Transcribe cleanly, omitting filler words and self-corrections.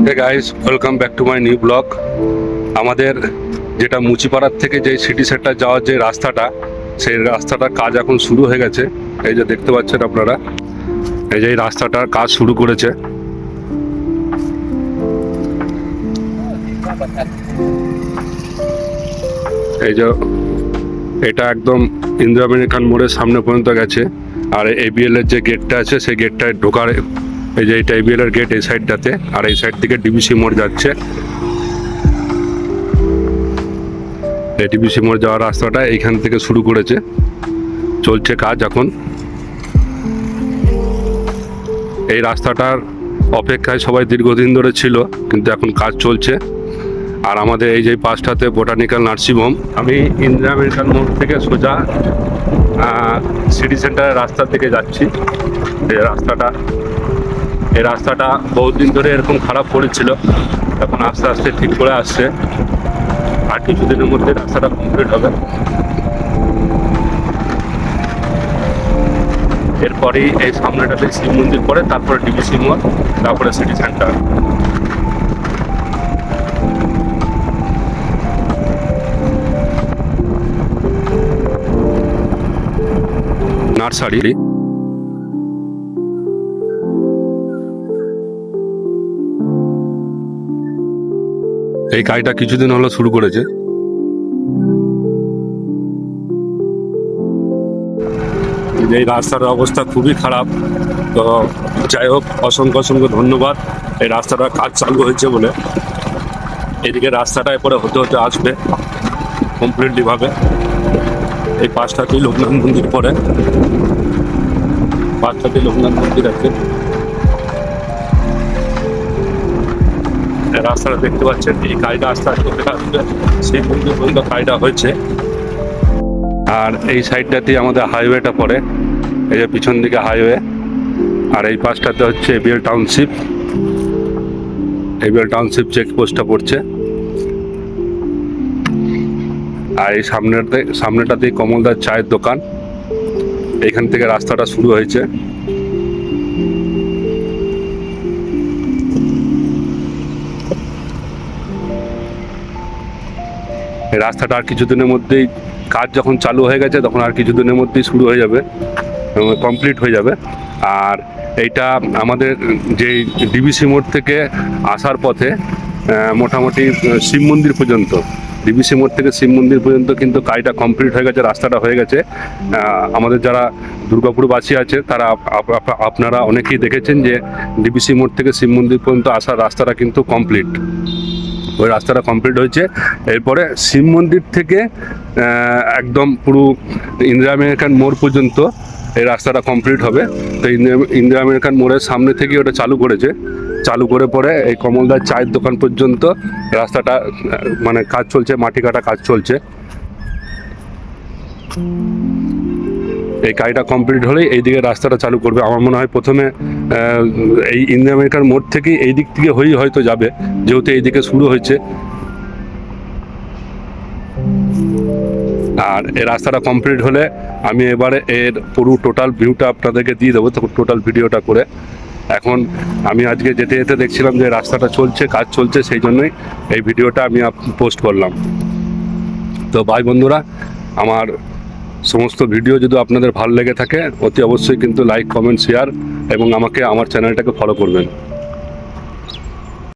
Hey guys, welcome back to my new blog. আমাদের যেটা মুচিপাড়ার থেকে যে সিটি সেন্টার যাওয়ার যে রাস্তাটা, সেই রাস্তাটার কাজ এখন শুরু হয়ে গেছে। এই যে দেখতে পাচ্ছেন আপনারা, এই যে এই রাস্তাটার কাজ শুরু করেছে। এই যে এটা একদম ইন্দিরা গান্ধী খান মোড়ের সামনে পর্যন্ত গেছে। আর এবিএল এর যে গেটটা আছে, সেই গেটটায় ঢোকার, এই যে এটা এবিএল এর গেট এই সাইডটাতে, আর এই সাইড থেকে ডিবিসি মোড় যাচ্ছে। এই ডিবিসি মোড় যাওয়ার রাস্তাটা এইখান থেকে শুরু করেছে, চলছে কাজ এখন। এই রাস্তাটার অপেক্ষায় সবাই দীর্ঘদিন ধরে ছিল, কিন্তু এখন কাজ চলছে। আর আমাদের এই যে পাশটাতে বোটানিক্যাল নার্সিংহোম। আমি ইন্দিরা আমেরিকান মোড় থেকে সোজা সিটি সেন্টারের রাস্তার দিকে যাচ্ছি। এই রাস্তাটা বহুত দিন ধরে এরকম খারাপ পড়েছিল, এখন আস্তে আস্তে ঠিক করে আসছে। আর কিছুদিনের মধ্যে রাস্তাটা কমপ্লিট হবে। এরপরেই এই সামনেটাতে শিব মন্দির পরে, তারপরে ডিবিসি মোড়, তারপরে সিটি সেন্টার। নার্সারি। এই কাজটা কিছুদিন হলো শুরু করেছে। এই রাস্তার অবস্থা খুবই খারাপ। তো যাই হোক, অসংখ্য অসংখ্য ধন্যবাদ এই রাস্তাটার কাজ চালু হয়েছে বলে। এদিকে রাস্তাটা এরপরে হতে হতে আসবে কমপ্লিটলি ভাবে। এই পাঁচটাতেই লোকনাথ মন্দির পরে, পাঁচটাতেই লোকনাথ মন্দির আছে। রাস্তাটা দেখতে পাচ্ছেন, এই কাজটা আস্তে আস্তে আসবে সেই মন্দির পর্যন্ত কাজটা হয়েছে। আর এই সাইডটাতেই আমাদের হাইওয়েটা পড়ে, এই যে পিছন দিকে হাইওয়ে। আর এই পাশটাতে হচ্ছে এবিএল টাউনশিপ, এবিএল টাউনশিপ চেকপোস্টটা পড়ছে। আর এই সামনেটাতেই কমলদার চায়ের দোকান। এইখান থেকে রাস্তাটা শুরু হয়েছে। এই রাস্তাটা আর কিছুদিনের মধ্যেই, কাজ যখন চালু হয়ে গেছে তখন আর কিছুদিনের মধ্যেই শুরু হয়ে যাবে, কমপ্লিট হয়ে যাবে। আর এইটা আমাদের যে ডিবিসি মোড় থেকে আসার পথে মোটামুটি শিব মন্দির পর্যন্ত, ডিবিসি মোড় থেকে শিব মন্দির পর্যন্ত কিন্তু কাজটা কমপ্লিট হয়ে গেছে, রাস্তাটা হয়ে গেছে। আমাদের যারা দুর্গাপুরবাসী আছে তারা, আপনারা অনেকেই দেখেছেন যে ডিবিসি মোড় থেকে শিব মন্দির পর্যন্ত আসার রাস্তাটা কিন্তু কমপ্লিট। ওই রাস্তাটা কমপ্লিট হয়েছে। এরপরে শিব মন্দির থেকে একদম পুরো ইন্দিরা আমেরিকান মোড় পর্যন্ত এই রাস্তাটা কমপ্লিট হবে। তো ইন্দিরা আমেরিকান মোড়ের সামনে থেকে ওটা চালু করেছে, চালু করে পরে এই কমলদার চায়ের দোকান পর্যন্ত রাস্তাটা মানে কাজ চলছে, মাটি কাটা কাজ চলছে। এই কাজটা কমপ্লিট হলেই এইদিকে রাস্তাটা চালু করবে। আমার মনে হয় প্রথমে এই ইন্দিরা আমেরিকান মোড় থেকেই এই দিক থেকে হয়েই হয়তো যাবে, যেহেতু এইদিকে শুরু হয়েছে। আর এই রাস্তাটা কমপ্লিট হলে আমি এবারে এর পুরো টোটাল ভিউটা আপনাদেরকে দিয়ে দেবো, তখন টোটাল ভিডিওটা করে। এখন আমি আজকে যেতে যেতে দেখছিলাম যে রাস্তাটা চলছে, কাজ চলছে, সেই জন্যই এই ভিডিওটা আমি পোস্ট করলাম। তো ভাই বন্ধুরা, আমার সমস্ত ভিডিও যদি আপনাদের ভালো লেগে থাকে, অতি অবশ্যই কিন্তু লাইক, কমেন্ট, শেয়ার এবং আমাকে আমার চ্যানেলটাকে ফলো করবেন।